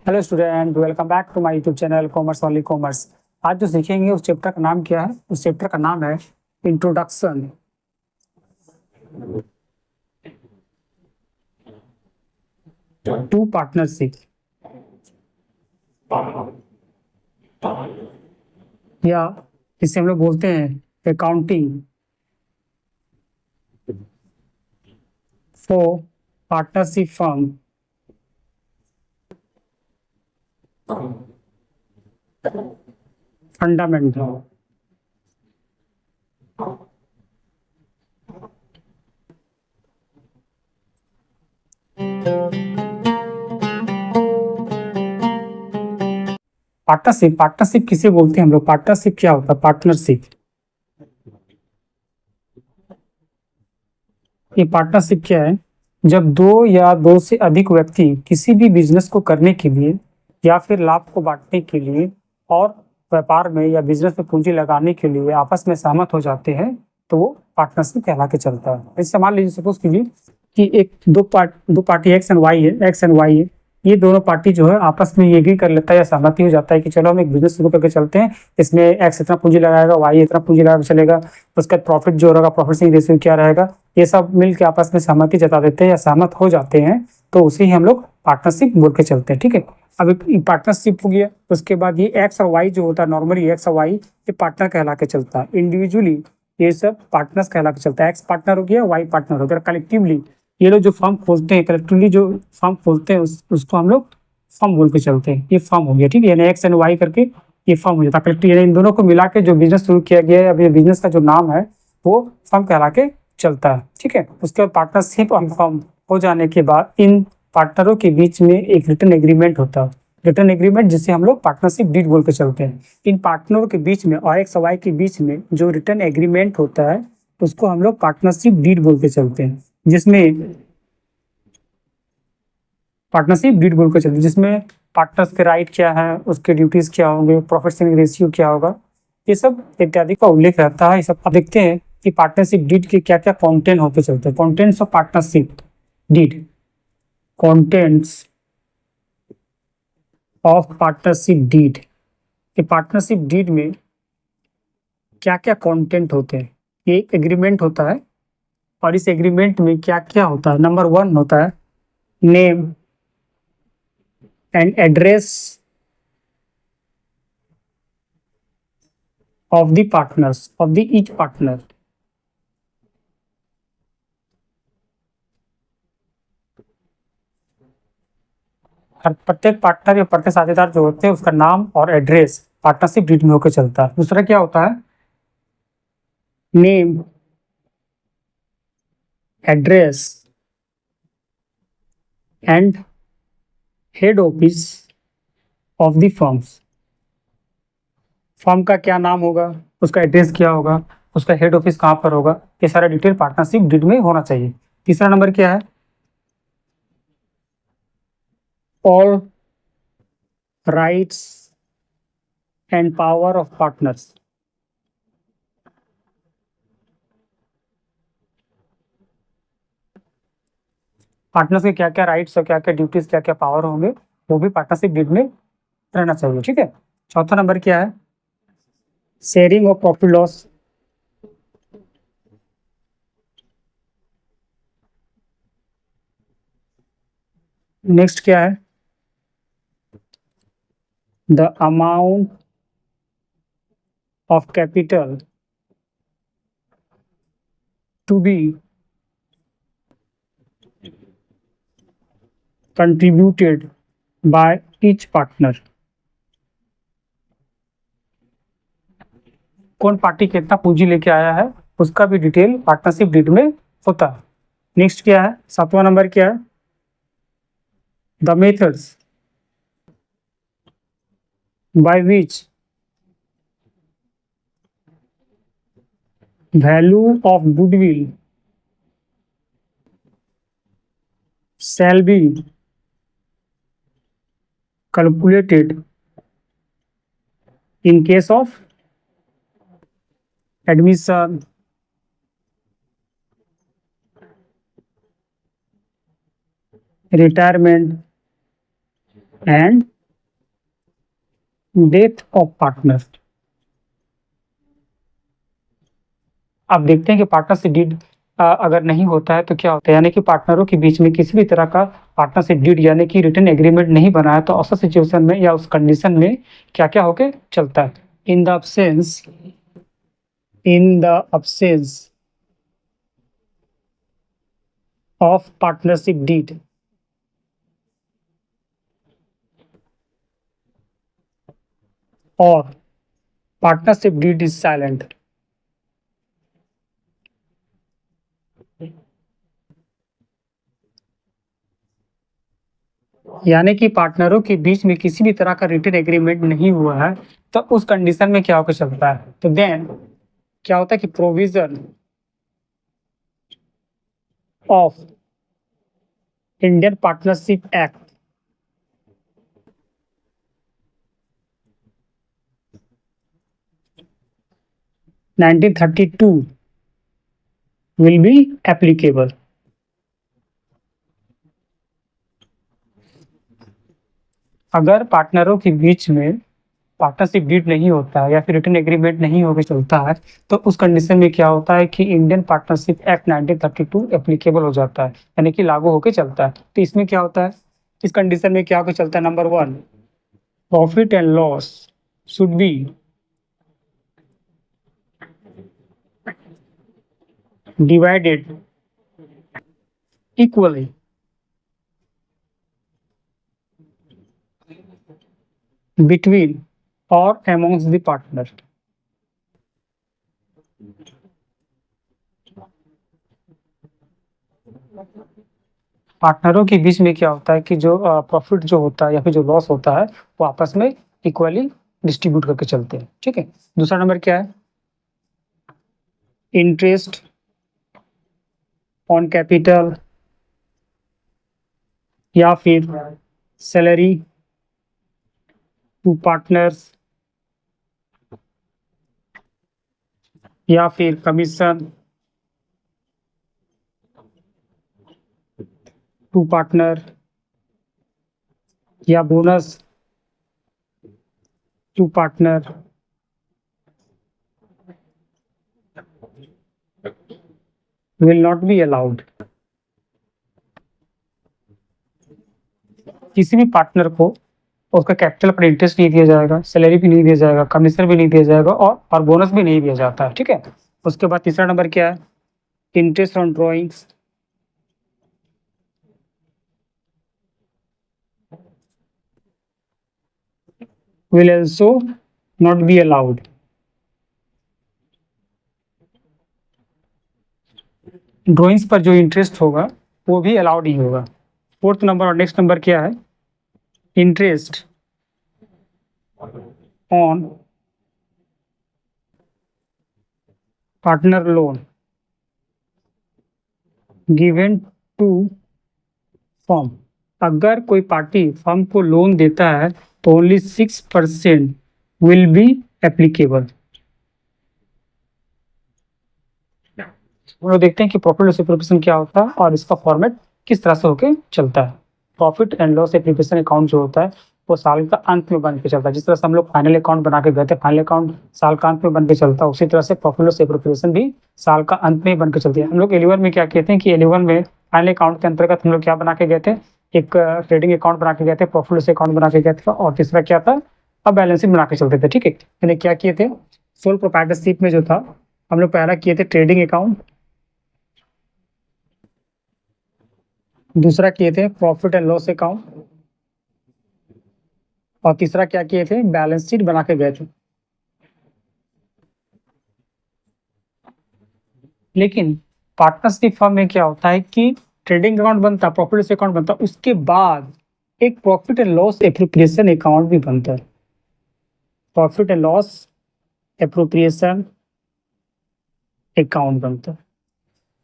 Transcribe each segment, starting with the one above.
Hello student, welcome back to my YouTube channel commerce only commerce. आज जो सीखेंगे उस चैप्टर का नाम क्या है? उस चैप्टर का नाम है इंट्रोडक्शन टू पार्टनरशिप, या इसे हम लोग बोलते हैं accounting for partnership firm. Fundamental. Partnership partnership किसे बोलते हैं हम लोग? पार्टनरशिप क्या होता है? पार्टनरशिप, ये पार्टनरशिप क्या है? जब दो या दो से अधिक व्यक्ति किसी भी बिजनेस को करने के लिए या फिर लाभ को बांटने के लिए और व्यापार में या बिजनेस में पूंजी लगाने के लिए आपस में सहमत हो जाते हैं तो वो पार्टनरशिप कहला के चलता है। जैसे मान लीजिए, सपोज कीजिए कि एक दो पार्टी एक्स एंड वाई है। ये दोनों पार्टी जो है आपस में ये एग्री कर लेता है या सहमति हो जाता है कि चलो हम एक बिजनेस शुरू करके चलते हैं। इसमें एक्स इतना पूंजी लगाएगा, वाई इतना पूंजी लगा चलेगा। उसका प्रॉफिट जो होगा, प्रॉफिट शेयरिंग रेशियो क्या रहेगा, ये सब मिल के आपस में सहमति जता देते हैं या सहमत हो जाते हैं, तो उसे ही हम लोग पार्टनरशिप बोल के चलते हैं। ठीक है, अब एक पार्टनरशिप हो गया, उसके बाद ये एक्स और वाई जो होता है, नॉर्मली एक्स और वाई ये पार्टनर कहला के चलता है। इंडिविजुअली ये सब पार्टनर्स कहला के चलता है। एक्स पार्टनर हो गया, वाई पार्टनर हो गया। कलेक्टिवली ये लोग जो फर्म खोलते हैं, कलेक्टिवली जो फर्म खोलते हैं उसको हम लोग फर्म बोल के चलते हैं। ये फर्म हो गया, ठीक है, यानी एक्स एंड वाई करके ये फर्म हो जाता है कलेक्टिव। यानी इन दोनों को मिला के जो बिजनेस शुरू किया गया है, अभी बिजनेस का जो नाम है वो फर्म कहला के चलता है। ठीक है, उसके बाद पार्टनरशिप और फर्म हो जाने के बाद इन पार्टनरों के बीच में एक रिटर्न एग्रीमेंट होता है। रिटर्न एग्रीमेंट जिसे हम लोग पार्टनरशिप डीड बोल के चलते हैं। इन पार्टनरों के बीच में और एक्स वाई के बीच में जो रिटर्न एग्रीमेंट होता है उसको हम लोग पार्टनरशिप डीड बोल के चलते हैं, जिसमें पार्टनरशिप डीड बोल के चलते हैं जिसमें पार्टनर्स के राइट क्या है, उसके ड्यूटीज क्या होंगे, प्रॉफिट शेयरिंग रेशियो क्या होगा, ये सब इत्यादि का उल्लेख रहता है। ये सब अब देखते हैं कि पार्टनरशिप डीड के क्या क्या कंटेंट होते चलते हैं। Contents of partnership deed, contents of partnership deed, कि पार्टनरशिप डीड में क्या क्या कंटेंट होते हैं। ये एक एग्रीमेंट होता है और इस एग्रीमेंट में क्या क्या होता है। नंबर 1 होता है name and address of the partners of the each partner। हर प्रत्येक पार्टनर या प्रत्येक साझेदार जो होते हैं उसका नाम और एड्रेस पार्टनरशिप डीड में होकर चलता है। दूसरा क्या होता है? Name, address and head office of the firms. Firm का क्या नाम होगा, उसका एड्रेस क्या होगा, उसका हेड ऑफिस कहाँ पर होगा, ये सारा डिटेल पार्टनरशिप डीड में होना चाहिए। तीसरा नंबर क्या है? All rights and power of partners. Partners के क्या क्या राइट्स और क्या क्या ड्यूटीज, क्या क्या पावर होंगे, वो भी पार्टनरशिप डीड में रहना चाहिए। ठीक है, चौथा नंबर क्या है? Sharing of profit loss. Next क्या है? The amount of capital to be contributed by each partner. कौन पार्टी कितना पूंजी लेके आया है उसका भी डिटेल पार्टनरशिप डीड में होता है। नेक्स्ट क्या है? सातवां नंबर क्या है? The methods by which value of goodwill shall be calculated in case of admission, retirement and death of partner. अब देखते हैं कि पार्टनरशिप डीड अगर नहीं होता है तो क्या होता है, यानी कि पार्टनरों के बीच में किसी भी तरह का पार्टनरशिप डीड यानी कि रिटर्न एग्रीमेंट नहीं बना है, तो ऐसा सिचुएशन में या उस कंडीशन में क्या क्या होके चलता है। In the absence of partnership deed, or partnership deed is silent। यानी कि पार्टनरों के बीच में किसी भी तरह का रिटन एग्रीमेंट नहीं हुआ है, तो उस कंडीशन में क्या होकर चलता है, तो देन क्या होता है कि provision of Indian partnership act 1932 will be applicable। अगर पार्टनरों के बीच में पार्टनरशिप डीड नहीं होता है या फिर रिटन एग्रीमेंट नहीं होकर चलता है, तो उस कंडीशन में क्या होता है कि इंडियन पार्टनरशिप एक्ट 1932 एप्लीकेबल हो जाता है, यानी कि लागू होकर चलता है। तो इसमें क्या होता है, इस कंडीशन में क्या होकर चलता है, number 1, profit and loss should be divided equally between or amongst the partner। पार्टनरों के बीच में क्या होता है कि जो प्रॉफिट जो होता है या फिर जो लॉस होता है वो आपस में इक्वली डिस्ट्रीब्यूट करके चलते हैं। ठीक है, दूसरा नंबर क्या है, इंटरेस्ट ऑन कैपिटल या फिर सैलरी टू पार्टनर्स या फिर कमीशन टू पार्टनर या bonus to partner will not be allowed। किसी भी पार्टनर को उसका कैपिटल पर इंटरेस्ट नहीं दिया जाएगा, सैलरी भी नहीं दिया जाएगा, कमीशन भी नहीं दिया जाएगा और बोनस भी नहीं दिया जाता है। ठीक है, उसके बाद तीसरा नंबर क्या है, interest on drawings will also not be allowed। Drawings पर जो इंटरेस्ट होगा वो भी अलाउड नहीं होगा। फोर्थ नंबर और नेक्स्ट नंबर क्या है, interest on partner loan given to firm. अगर कोई पार्टी फर्म को लोन देता है तो ओनली 6% विल बी एप्लीकेबल। हम लोग देखते हैं कि प्रॉफिट लॉस एप्लीकेशन क्या होता है और इसका फॉर्मेट किस तरह से होके चलता है। Profit and loss application account जो होता है वो साल का अंत में बन के चलता है। जिस तरह से हम लोग फाइनल अकाउंट बना के गए थे, फाइनल अकाउंट साल का अंत में बन के चलता है, उसी तरह से प्रॉफिट लॉस एप्लीकेशन भी साल का अंत में बन के चलती है। हम लोग 11 में क्या कहते हैं कि 11 में फाइनल अकाउंट के अंतर्गत हम लोग क्या बना के गए थे, एक ट्रेडिंग अकाउंट बना के गए थे, प्रॉफिट लॉस अकाउंट बना के गए थे, और तीसरा क्या था, अब बैलेंस शीट बना के चलते थे। ठीक है, मैंने क्या किए थे, सोल प्रोप्राइटरशिप में जो था हम लोग पहला किए थे ट्रेडिंग अकाउंट, दूसरा किए थे प्रॉफिट एंड लॉस अकाउंट, और तीसरा क्या किए थे, बैलेंस शीट बना के गए थे। लेकिन पार्टनरशिप फर्म में क्या होता है कि ट्रेडिंग अकाउंट बनता है, प्रॉफिट लॉस अकाउंट बनता है, उसके बाद एक profit and loss appropriation account भी बनता है। Profit and loss appropriation account बनता है।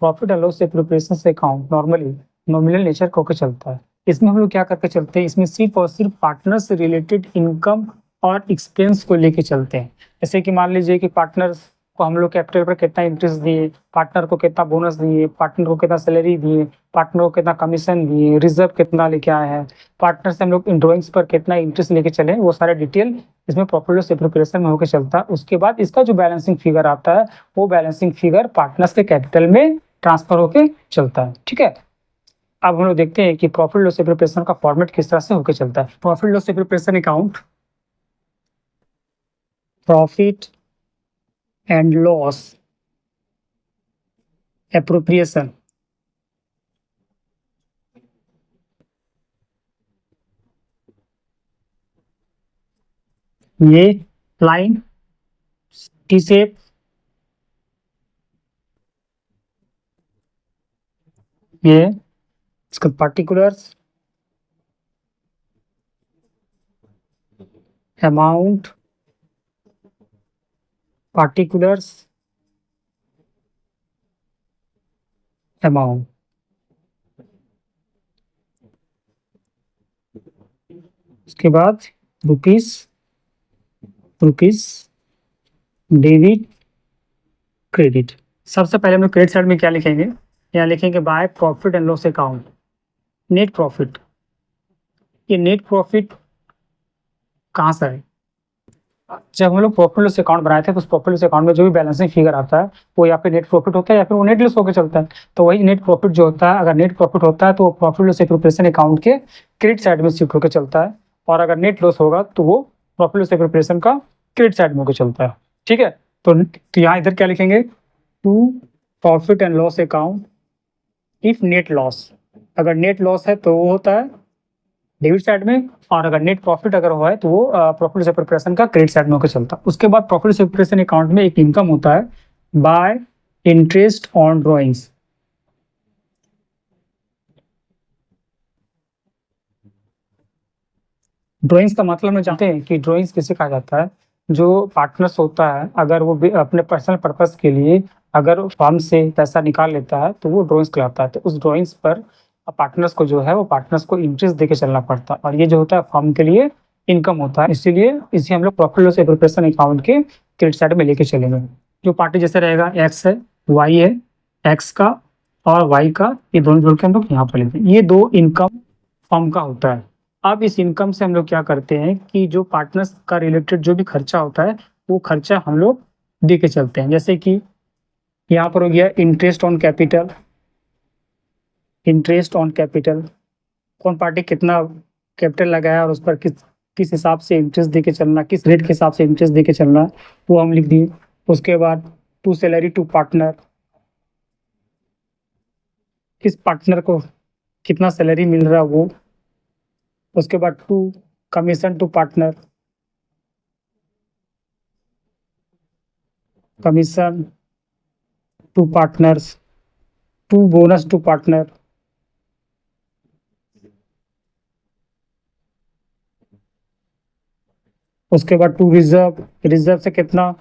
Profit and loss appropriation account normally nominal nature का होकर चलता है। इसमें हम लोग क्या करके चलते हैं, इसमें सिर्फ और सिर्फ पार्टनर से रिलेटेड इनकम और एक्सपेंस को लेके चलते हैं। जैसे कि मान लीजिए कि पार्टनर्स को हम लोग कैपिटल पर कितना इंटरेस्ट दिए, पार्टनर को कितना बोनस दिए, पार्टनर को कितना सैलरी दिए, पार्टनर को कितना कमीशन दिए, रिजर्व कितना लेके आए हैं, पार्टनर से हम लोग इन ड्रॉइंग्स पर कितना इंटरेस्ट लेके चले, वो सारा डिटेल इसमें प्रॉफिट लॉस प्रिपरेशन में होकर चलता है। उसके बाद इसका जो बैलेंसिंग फिगर आता है वो बैलेंसिंग फिगर पार्टनर्स के कैपिटल में ट्रांसफर होके चलता है। ठीक है, अब हम लोग देखते हैं कि प्रॉफिट लॉस प्रिपरेशन का फॉर्मेट किस तरह से होकर चलता है। Profit loss preparation account, profit and loss appropriation, ये लाइन टी शेप, ये इसका पार्टिकुलर्स, अमाउंट, पार्टिकुलर्स, अमाउंट, उसके बाद रुपीस, रुपीस, डेबिट, क्रेडिट। सबसे पहले हम लोग क्रेडिट साइड में क्या लिखेंगे, यहाँ लिखेंगे by profit and loss account, net profit. ये नेट प्रॉफिट कहाँ से है, जब हम लोग प्रॉफिट लॉस अकाउंट बनाए थे तो उस प्रॉफिट लॉस अकाउंट में जो भी बैलेंसिंग फिगर आता है वो या फिर नेट प्रॉफिट होता है या फिर वो नेट लॉस होकर चलता है। तो वही नेट प्रॉफिट जो होता है, अगर नेट प्रॉफिट होता है तो वो प्रॉफिट लॉस प्रिपरेशन अकाउंट के क्रेडिट साइड में शिफ्ट होकर चलता है, और अगर नेट लॉस होगा तो वो प्रॉफिट लॉस प्रिपरेशन का क्रेडिट साइड में होकर चलता है। ठीक है, तो यहाँ इधर क्या लिखेंगे, to profit and loss account if net loss, अगर नेट लॉस है तो वो होता है डेबिट साइड में, और अगर नेट प्रॉफिट अगर हुआ है तो वो प्रॉफिट प्रिपरेशन का क्रेडिट साइड में होकर चलता है। उसके बाद प्रॉफिट प्रिपरेशन अकाउंट में एक इनकम होता है bye interest on drawings. Drawings का मतलब हम जानते हैं कि ड्रॉइंग्स किसे कहा जाता है, जो पार्टनर्स होता है अगर वो अपने पर्सनल पर्पस के लिए अगर फर्म से पैसा निकाल लेता है तो वो ड्रॉइंग्स कहलाता है। तो उस ड्रॉइंग्स पर पार्टनर्स को जो है वो पार्टनर्स को इंटरेस्ट देके चलना पड़ता है, और ये जो होता है फर्म के लिए इनकम होता है, इसीलिए इसे हम लोग प्रॉफिट लॉस प्रिपरेशन अकाउंट के क्रेडिट साइड में लेके चलेंगे। जो पार्टी जैसे रहेगा एक्स है, वाई है, एक्स का और वाई का, ये दोनों जोड़ के हम लोग यहाँ पर लेते हैं, ये दो इनकम फर्म का होता है। अब इस इनकम से हम लोग क्या करते हैं कि जो पार्टनर्स का रिलेटेड जो भी खर्चा होता है वो खर्चा हम लोग दे के चलते हैं। जैसे कि यहाँ पर हो गया interest on capital, interest on capital, कौन पार्टी कितना कैपिटल लगाया और उस पर किस किस हिसाब से इंटरेस्ट दे के चलना, किस रेट के हिसाब से इंटरेस्ट दे के चलना, वो हम लिख दिए। उसके बाद टू सैलरी टू पार्टनर, किस पार्टनर को कितना सैलरी मिल रहा है वो। उसके बाद to commission to partner, commission to partners, to bonus to partner. उसके बाद टू रिजर्व, रिजर्व से कितना,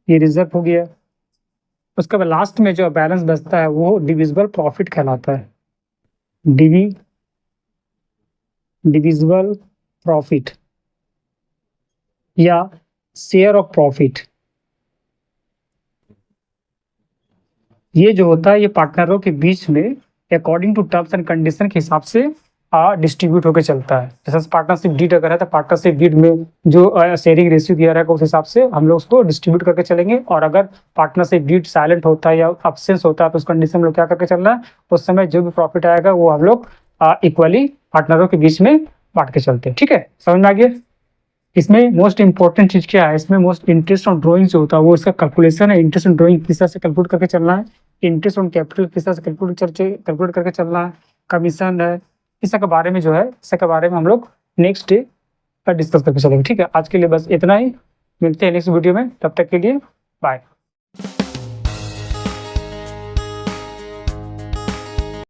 ये रिजर्व हो गया। उसके बाद लास्ट में जो बैलेंस बचता है वो डिविजिबल प्रॉफिट कहलाता है, डिविजिबल प्रॉफिट या शेयर ऑफ प्रॉफिट। ये जो होता है ये पार्टनरों के बीच में according to terms and condition के हिसाब से डिस्ट्रीब्यूट होकर चलता है। जैसे पार्टनरशिप डीड अगर है तो पार्टनरशिप डीड में जो शेयरिंग रेशियो दिया रहेगा उस हिसाब से हम लोग उसको डिस्ट्रीब्यूट करके चलेंगे, और अगर पार्टनरशिप डीड साइलेंट होता है या अब्सेंस होता है तो उस कंडीशन में लोग क्या करके चलना है, उस समय जो भी प्रॉफिट आएगा वो हम लोग इक्वली पार्टनरों के बीच में बांट के चलते हैं। ठीक है, समझ में आ गया। इसमें मोस्ट इंपॉर्टेंट चीज क्या है, इसमें मोस्ट इंटरेस्ट ऑन ड्रॉइंग जो होता है वो इसका कैलकुलेशन है। इंटरेस्ट ऑन ड्रॉइंग किस तरह से कैलकुलेट करके चलना है, इंटरेस्ट ऑन कैपिटल किस तरह से कैलकुलेट करके चलना है, कमीशन है, इस के बारे में जो है इसके बारे में हम लोग नेक्स्ट डे पर डिस्कस करके चलेंगे। ठीक है, आज के लिए बस इतना ही, मिलते हैं नेक्स्ट वीडियो में, तब तक के लिए बाय।